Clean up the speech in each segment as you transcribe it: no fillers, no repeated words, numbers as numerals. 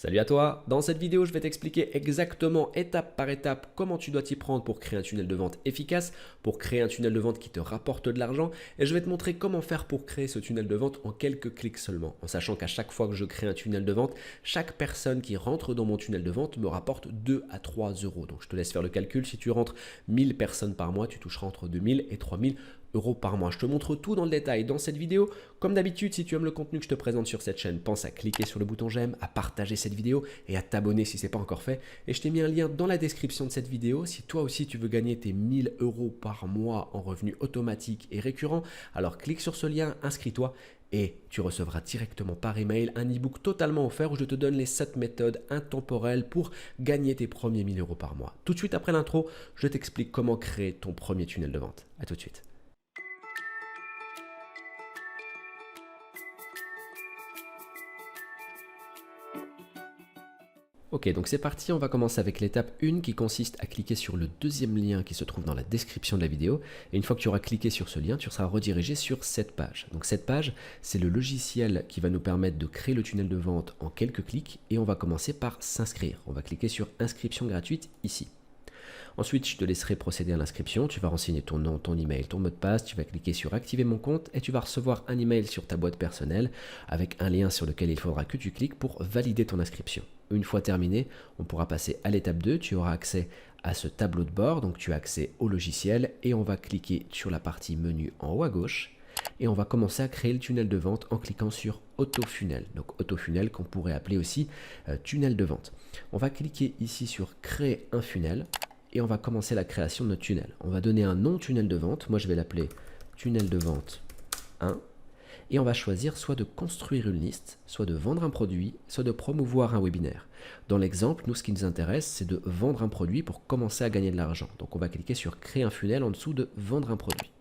Salut à toi, dans cette vidéo je vais t'expliquer exactement étape par étape comment tu dois t'y prendre pour créer un tunnel de vente efficace, pour créer un tunnel de vente qui te rapporte de l'argent et je vais te montrer comment faire pour créer ce tunnel de vente en quelques clics seulement, en sachant qu'à chaque fois que je crée un tunnel de vente, chaque personne qui rentre dans mon tunnel de vente me rapporte 2 à 3 euros. Donc je te laisse faire le calcul, si tu rentres 1000 personnes par mois, tu toucheras entre 2000 et 3000 euros par mois. Je te montre tout dans le détail dans cette vidéo. Comme d'habitude, si tu aimes le contenu que je te présente sur cette chaîne, pense à cliquer sur le bouton j'aime, à partager cette vidéo et à t'abonner si ce n'est pas encore fait. Et je t'ai mis un lien dans la description de cette vidéo. Si toi aussi tu veux gagner tes 1000 euros par mois en revenus automatiques et récurrents, alors clique sur ce lien, inscris-toi et tu recevras directement par email un e-book totalement offert où je te donne les 7 méthodes intemporelles pour gagner tes premiers 1000 euros par mois. Tout de suite après l'intro, je t'explique comment créer ton premier tunnel de vente. À tout de suite. Ok, donc c'est parti, on va commencer avec l'étape 1 qui consiste à cliquer sur le deuxième lien qui se trouve dans la description de la vidéo. Et une fois que tu auras cliqué sur ce lien, tu seras redirigé sur cette page. Donc cette page, c'est le logiciel qui va nous permettre de créer le tunnel de vente en quelques clics et on va commencer par s'inscrire. On va cliquer sur inscription gratuite ici. Ensuite, je te laisserai procéder à l'inscription. Tu vas renseigner ton nom, ton email, ton mot de passe. Tu vas cliquer sur activer mon compte et tu vas recevoir un email sur ta boîte personnelle avec un lien sur lequel il faudra que tu cliques pour valider ton inscription. Une fois terminé, on pourra passer à l'étape 2. Tu auras accès à ce tableau de bord. Donc, tu as accès au logiciel et on va cliquer sur la partie menu en haut à gauche. Et on va commencer à créer le tunnel de vente en cliquant sur Autofunnel. Donc Autofunnel qu'on pourrait appeler aussi tunnel de vente. On va cliquer ici sur Créer un funnel. Et on va commencer la création de notre tunnel. On va donner un nom tunnel de vente. Moi, je vais l'appeler tunnel de vente 1. Et on va choisir soit de construire une liste, soit de vendre un produit, soit de promouvoir un webinaire. Dans l'exemple, nous, ce qui nous intéresse, c'est de vendre un produit pour commencer à gagner de l'argent. Donc, on va cliquer sur créer un funnel en dessous de vendre un produit.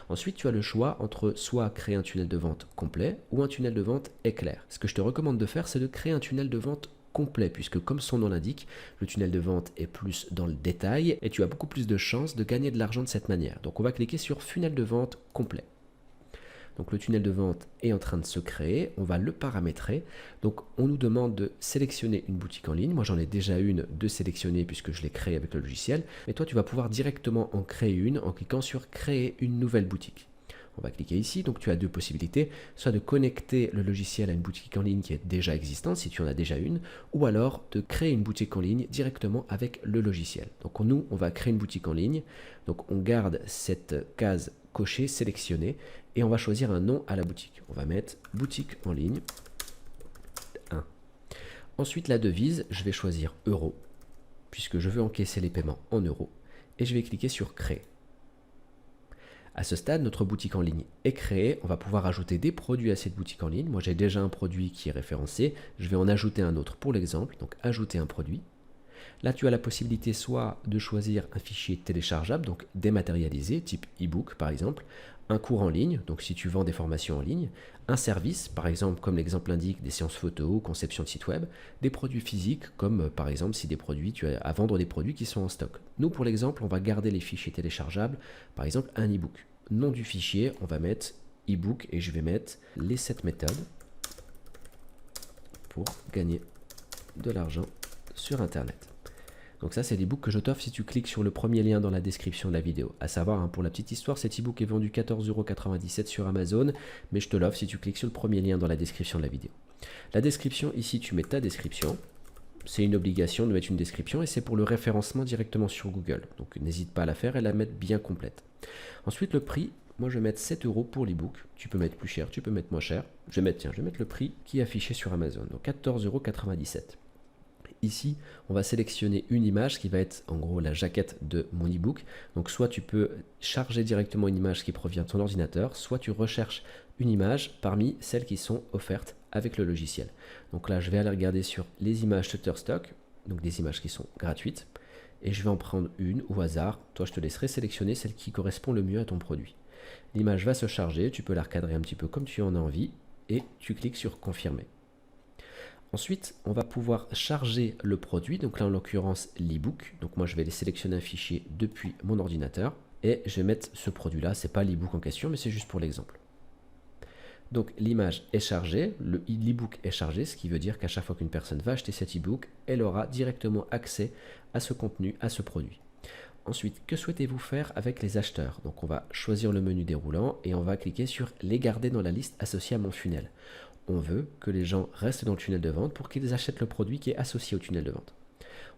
Ensuite, tu as le choix entre soit créer un tunnel de vente complet ou un tunnel de vente éclair. Ce que je te recommande de faire, c'est de créer un tunnel de vente complet, puisque comme son nom l'indique, le tunnel de vente est plus dans le détail et tu as beaucoup plus de chances de gagner de l'argent de cette manière. Donc on va cliquer sur funnel de vente complet. Donc le tunnel de vente est en train de se créer, on va le paramétrer. Donc on nous demande de sélectionner une boutique en ligne. Moi j'en ai déjà une de sélectionnée puisque je l'ai créée avec le logiciel. Mais toi tu vas pouvoir directement en créer une en cliquant sur créer une nouvelle boutique. On va cliquer ici, donc tu as deux possibilités, soit de connecter le logiciel à une boutique en ligne qui est déjà existante, si tu en as déjà une, ou alors de créer une boutique en ligne directement avec le logiciel. Donc nous, on va créer une boutique en ligne, donc on garde cette case cochée, sélectionnée, et on va choisir un nom à la boutique. On va mettre boutique en ligne 1. Ensuite, la devise, je vais choisir euro, puisque je veux encaisser les paiements en euros, et je vais cliquer sur créer. À ce stade, notre boutique en ligne est créée. On va pouvoir ajouter des produits à cette boutique en ligne. Moi, j'ai déjà un produit qui est référencé. Je vais en ajouter un autre pour l'exemple. Donc, ajouter un produit. Là, tu as la possibilité soit de choisir un fichier téléchargeable, donc dématérialisé, type e-book par exemple, un cours en ligne, donc si tu vends des formations en ligne, un service, par exemple comme l'exemple indique, des séances photo, conception de site web, des produits physiques, comme par exemple si des produits, tu as à vendre des produits qui sont en stock. Nous, pour l'exemple, on va garder les fichiers téléchargeables, par exemple un e-book. Nom du fichier, on va mettre e-book et je vais mettre les 7 méthodes pour gagner de l'argent sur Internet. Donc ça, c'est l'e-book que je t'offre si tu cliques sur le premier lien dans la description de la vidéo. À savoir, pour la petite histoire, cet e-book est vendu 14,97 € sur Amazon, mais je te l'offre si tu cliques sur le premier lien dans la description de la vidéo. La description, ici, tu mets ta description. C'est une obligation de mettre une description et c'est pour le référencement directement sur Google. Donc n'hésite pas à la faire et la mettre bien complète. Ensuite, le prix, moi je vais mettre 7 € pour l'e-book. Tu peux mettre plus cher, tu peux mettre moins cher. Je vais mettre le prix qui est affiché sur Amazon, donc 14,97 €. Ici, on va sélectionner une image qui va être en gros la jaquette de mon e-book. Donc soit tu peux charger directement une image qui provient de ton ordinateur, soit tu recherches une image parmi celles qui sont offertes avec le logiciel. Donc là, je vais aller regarder sur les images Shutterstock, donc des images qui sont gratuites, et je vais en prendre une au hasard. Toi, je te laisserai sélectionner celle qui correspond le mieux à ton produit. L'image va se charger, tu peux la recadrer un petit peu comme tu en as envie, et tu cliques sur confirmer. Ensuite, on va pouvoir charger le produit, donc là en l'occurrence l'e-book. Donc moi je vais aller sélectionner un fichier depuis mon ordinateur et je vais mettre ce produit-là. C'est pas l'e-book en question, mais c'est juste pour l'exemple. Donc l'image est chargée, l'e-book est chargé, ce qui veut dire qu'à chaque fois qu'une personne va acheter cet e-book, elle aura directement accès à ce contenu, à ce produit. Ensuite, que souhaitez-vous faire avec les acheteurs? Donc on va choisir le menu déroulant et on va cliquer sur les garder dans la liste associée à mon funnel. On veut que les gens restent dans le tunnel de vente pour qu'ils achètent le produit qui est associé au tunnel de vente.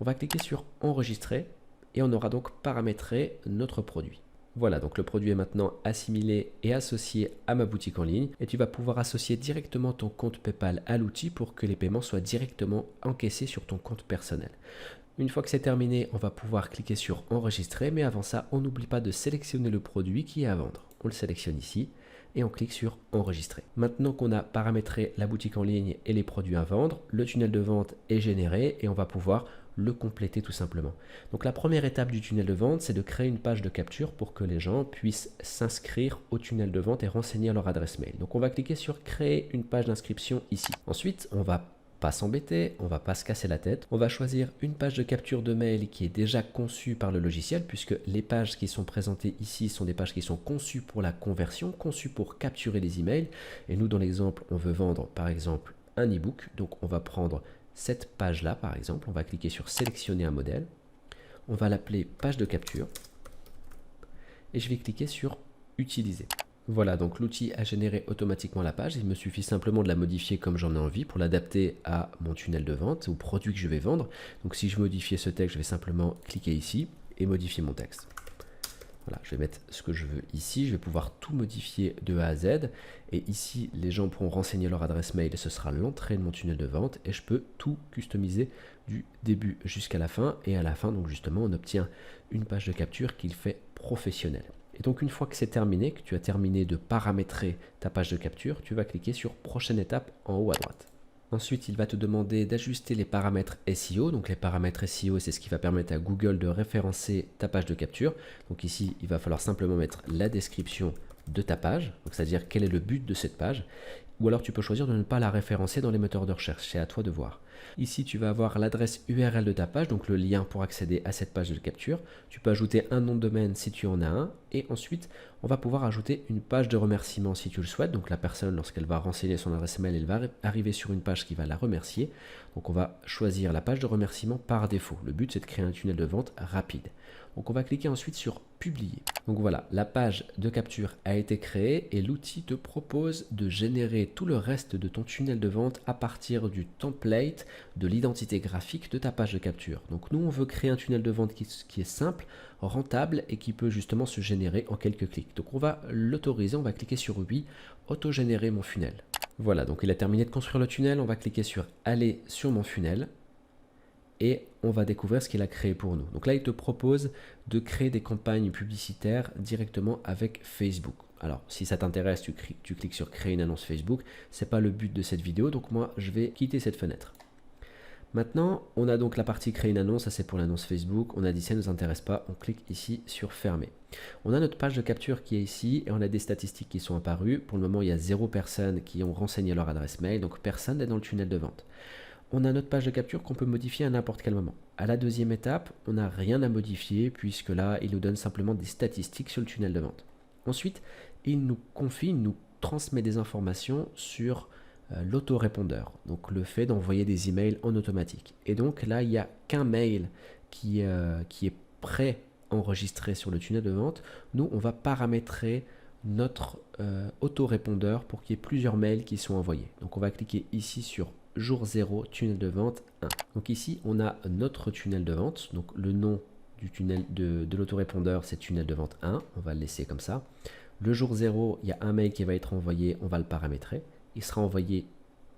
On va cliquer sur enregistrer et on aura donc paramétré notre produit. Voilà, donc le produit est maintenant assimilé et associé à ma boutique en ligne et tu vas pouvoir associer directement ton compte PayPal à l'outil pour que les paiements soient directement encaissés sur ton compte personnel. Une fois que c'est terminé, on va pouvoir cliquer sur enregistrer, mais avant ça, on n'oublie pas de sélectionner le produit qui est à vendre. On le sélectionne ici et on clique sur enregistrer. Maintenant qu'on a paramétré la boutique en ligne et les produits à vendre, le tunnel de vente est généré et on va pouvoir le compléter tout simplement. Donc la première étape du tunnel de vente, c'est de créer une page de capture pour que les gens puissent s'inscrire au tunnel de vente et renseigner leur adresse mail. Donc on va cliquer sur créer une page d'inscription ici. Ensuite, on va pas s'embêter, on va pas se casser la tête. On va choisir une page de capture de mail qui est déjà conçue par le logiciel, puisque les pages qui sont présentées ici sont des pages qui sont conçues pour la conversion, conçues pour capturer les emails. Et nous, dans l'exemple, on veut vendre par exemple un e-book. Donc on va prendre cette page-là par exemple, on va cliquer sur sélectionner un modèle. On va l'appeler page de capture. Et je vais cliquer sur utiliser. Voilà, donc l'outil a généré automatiquement la page. Il me suffit simplement de la modifier comme j'en ai envie pour l'adapter à mon tunnel de vente, au produit que je vais vendre. Donc si je veux modifier ce texte, je vais simplement cliquer ici et modifier mon texte. Voilà, je vais mettre ce que je veux ici. Je vais pouvoir tout modifier de A à Z. Et ici, les gens pourront renseigner leur adresse mail. Ce sera l'entrée de mon tunnel de vente. Et je peux tout customiser du début jusqu'à la fin. Et à la fin, donc justement, on obtient une page de capture qui le fait professionnel. Et donc une fois que c'est terminé, que tu as terminé de paramétrer ta page de capture, tu vas cliquer sur prochaine étape en haut à droite. Ensuite, il va te demander d'ajuster les paramètres SEO. Donc les paramètres SEO, c'est ce qui va permettre à Google de référencer ta page de capture. Donc ici, il va falloir simplement mettre la description de ta page, donc c'est-à-dire quel est le but de cette page. Ou alors tu peux choisir de ne pas la référencer dans les moteurs de recherche, c'est à toi de voir. Ici, tu vas avoir l'adresse URL de ta page, donc le lien pour accéder à cette page de capture. Tu peux ajouter un nom de domaine si tu en as un. Et ensuite, on va pouvoir ajouter une page de remerciement si tu le souhaites. Donc la personne, lorsqu'elle va renseigner son adresse mail, elle va arriver sur une page qui va la remercier. Donc on va choisir la page de remerciement par défaut. Le but, c'est de créer un tunnel de vente rapide. Donc on va cliquer ensuite sur publier. Donc voilà, la page de capture a été créée et l'outil te propose de générer tout le reste de ton tunnel de vente à partir du template de l'identité graphique de ta page de capture. Donc nous, on veut créer un tunnel de vente qui est simple, rentable et qui peut justement se générer en quelques clics. Donc on va l'autoriser, on va cliquer sur oui, auto-générer mon funnel. Voilà, donc il a terminé de construire le tunnel, on va cliquer sur aller sur mon funnel. Et on va découvrir ce qu'il a créé pour nous. Donc là, il te propose de créer des campagnes publicitaires directement avec Facebook. Alors, si ça t'intéresse, tu cliques sur créer une annonce Facebook. Ce n'est pas le but de cette vidéo, donc moi, je vais quitter cette fenêtre. Maintenant, on a donc la partie créer une annonce, ça c'est pour l'annonce Facebook. On a dit ça ne nous intéresse pas, on clique ici sur fermer. On a notre page de capture qui est ici et on a des statistiques qui sont apparues. Pour le moment, il y a 0 personnes qui ont renseigné leur adresse mail, donc personne n'est dans le tunnel de vente. On a notre page de capture qu'on peut modifier à n'importe quel moment. À la deuxième étape, on n'a rien à modifier puisque là, il nous donne simplement des statistiques sur le tunnel de vente. Ensuite, il nous confie, il nous transmet des informations sur l'autorépondeur, donc le fait d'envoyer des emails en automatique. Et donc là, il n'y a qu'un mail qui est pré-enregistré sur le tunnel de vente. Nous, on va paramétrer notre autorépondeur pour qu'il y ait plusieurs mails qui sont envoyés. Donc on va cliquer ici sur jour 0, tunnel de vente 1. Donc ici, on a notre tunnel de vente. Donc le nom du tunnel de l'autorépondeur, c'est tunnel de vente 1. On va le laisser comme ça. Le jour 0, il y a un mail qui va être envoyé. On va le paramétrer. Il sera envoyé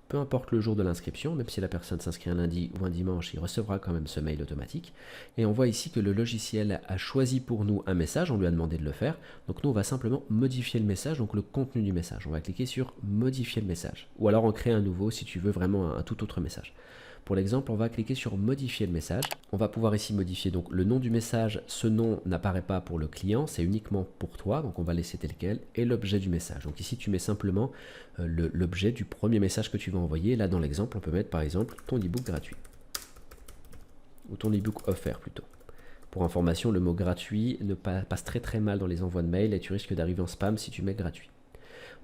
peu importe le jour de l'inscription, même si la personne s'inscrit un lundi ou un dimanche, il recevra quand même ce mail automatique. Et on voit ici que le logiciel a choisi pour nous un message, on lui a demandé de le faire. Donc nous, on va simplement modifier le message, donc le contenu du message. On va cliquer sur modifier le message, ou alors en créer un nouveau si tu veux vraiment un tout autre message. Pour l'exemple, on va cliquer sur modifier le message. On va pouvoir ici modifier donc le nom du message. Ce nom n'apparaît pas pour le client, c'est uniquement pour toi. Donc on va laisser tel quel. Et l'objet du message. Donc ici, tu mets simplement l'objet du premier message que tu vas envoyer. Là, dans l'exemple, on peut mettre par exemple ton e-book gratuit. Ou ton e-book offert plutôt. Pour information, le mot gratuit passe très mal dans les envois de mail et tu risques d'arriver en spam si tu mets gratuit.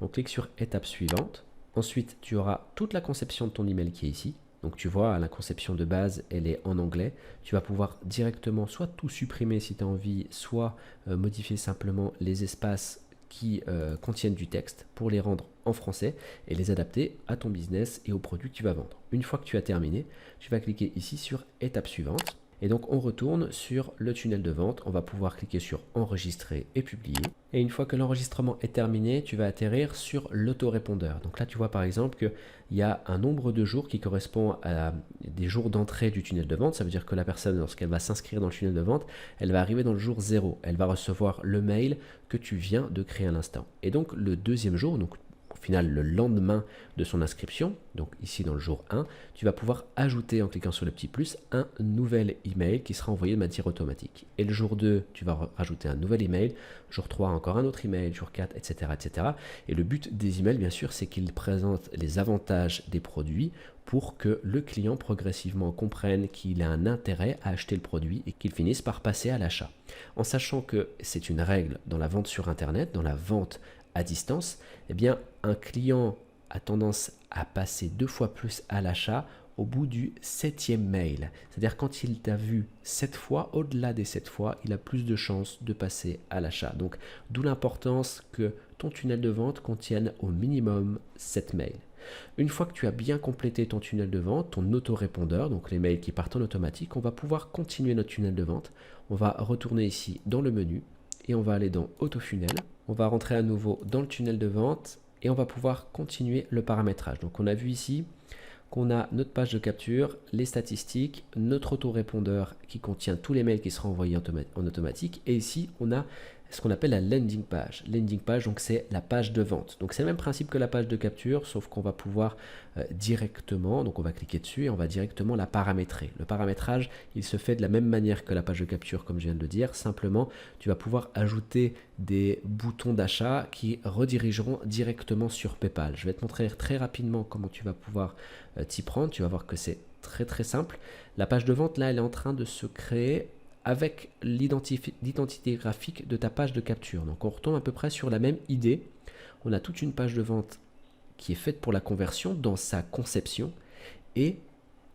On clique sur étape suivante. Ensuite, tu auras toute la conception de ton email qui est ici. Donc tu vois, la conception de base, elle est en anglais. Tu vas pouvoir directement soit tout supprimer si tu as envie, soit modifier simplement les espaces qui contiennent du texte pour les rendre en français et les adapter à ton business et aux produits que tu vas vendre. Une fois que tu as terminé, tu vas cliquer ici sur étape suivante. Et donc on retourne sur le tunnel de vente, on va pouvoir cliquer sur enregistrer et publier. Et une fois que l'enregistrement est terminé, tu vas atterrir sur l'autorépondeur. Donc là tu vois par exemple qu'il y a un nombre de jours qui correspond à des jours d'entrée du tunnel de vente. Ça veut dire que la personne, lorsqu'elle va s'inscrire dans le tunnel de vente, elle va arriver dans le jour 0. Elle va recevoir le mail que tu viens de créer à l'instant. Et donc le deuxième jour, donc au final le lendemain de son inscription, donc ici dans le jour 1, tu vas pouvoir ajouter en cliquant sur le petit plus un nouvel email qui sera envoyé de manière automatique. Et le jour 2, tu vas rajouter un nouvel email, jour 3 encore un autre email, jour 4, etc. etc. Et le but des emails bien sûr c'est qu'ils présentent les avantages des produits pour que le client progressivement comprenne qu'il a un intérêt à acheter le produit et qu'il finisse par passer à l'achat. En sachant que c'est une règle dans la vente sur internet, dans la vente à distance, eh bien un client a tendance à passer 2 fois plus à l'achat au bout du 7e mail. C'est-à-dire quand il t'a vu 7 fois, au-delà des 7 fois, il a plus de chances de passer à l'achat. Donc d'où l'importance que ton tunnel de vente contienne au minimum 7 mails. Une fois que tu as bien complété ton tunnel de vente, ton autorépondeur, donc les mails qui partent en automatique, on va pouvoir continuer notre tunnel de vente. On va retourner ici dans le menu et on va aller dans Autofunnel. On va rentrer à nouveau dans le tunnel de vente et on va pouvoir continuer le paramétrage. Donc on a vu ici qu'on a notre page de capture, les statistiques, notre autorépondeur qui contient tous les mails qui seront envoyés en automatique. Et ici, on a ce qu'on appelle la landing page. Landing page, donc c'est la page de vente. Donc c'est le même principe que la page de capture, sauf qu'on va pouvoir directement, donc on va cliquer dessus et on va directement la paramétrer. Le paramétrage, il se fait de la même manière que la page de capture, comme je viens de le dire. Simplement, tu vas pouvoir ajouter des boutons d'achat qui redirigeront directement sur PayPal. Je vais te montrer très rapidement comment tu vas pouvoir t'y prendre. Tu vas voir que c'est très simple. La page de vente, là, elle est en train de se créer avec l'identité graphique de ta page de capture. Donc on retombe à peu près sur la même idée. On a toute une page de vente qui est faite pour la conversion dans sa conception et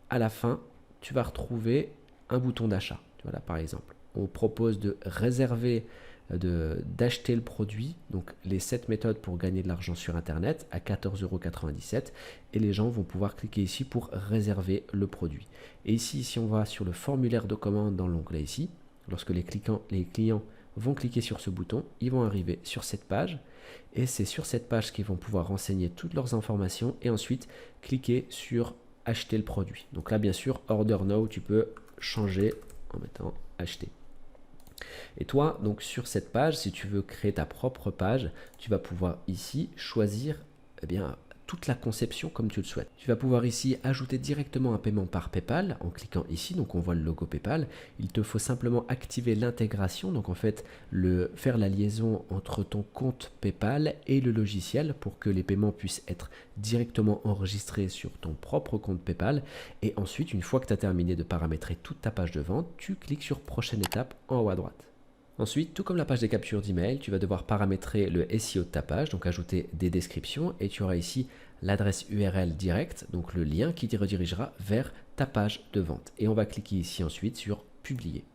à la fin, tu vas retrouver un bouton d'achat. Voilà, par exemple, on propose de réserver, d'acheter le produit, donc les 7 méthodes pour gagner de l'argent sur Internet à 14,97 € et les gens vont pouvoir cliquer ici pour réserver le produit. Et ici, si on va sur le formulaire de commande dans l'onglet ici, lorsque les clients vont cliquer sur ce bouton, ils vont arriver sur cette page et c'est sur cette page qu'ils vont pouvoir renseigner toutes leurs informations et ensuite cliquer sur acheter le produit. Donc là, bien sûr, Order Now, tu peux changer en mettant acheter. Et toi, donc sur cette page, si tu veux créer ta propre page, tu vas pouvoir ici choisir toute la conception comme tu le souhaites. Tu vas pouvoir ici ajouter directement un paiement par PayPal en cliquant ici, donc on voit le logo PayPal. Il te faut simplement activer l'intégration, donc en fait faire la liaison entre ton compte PayPal et le logiciel pour que les paiements puissent être directement enregistrés sur ton propre compte PayPal. Et ensuite, une fois que tu as terminé de paramétrer toute ta page de vente, tu cliques sur prochaine étape en haut à droite. Ensuite, tout comme la page des captures d'email, tu vas devoir paramétrer le SEO de ta page, donc ajouter des descriptions et tu auras ici l'adresse URL directe, donc le lien qui te redirigera vers ta page de vente. Et on va cliquer ici ensuite sur publier.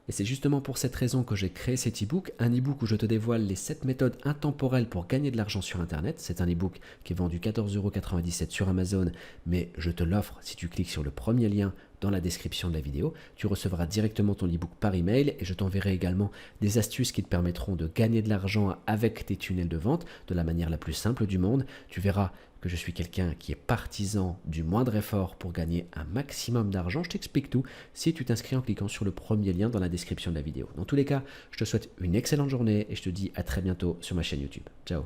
Et c'est justement pour cette raison que j'ai créé cet e-book, un e-book où je te dévoile les 7 méthodes intemporelles pour gagner de l'argent sur Internet. C'est un e-book qui est vendu 14,97 € sur Amazon, mais je te l'offre si tu cliques sur le premier lien dans la description de la vidéo. Tu recevras directement ton e-book par email et je t'enverrai également des astuces qui te permettront de gagner de l'argent avec tes tunnels de vente de la manière la plus simple du monde. Tu verras que je suis quelqu'un qui est partisan du moindre effort pour gagner un maximum d'argent. Je t'explique tout si tu t'inscris en cliquant sur le premier lien dans la description de la vidéo. Dans tous les cas, je te souhaite une excellente journée et je te dis à très bientôt sur ma chaîne YouTube. Ciao.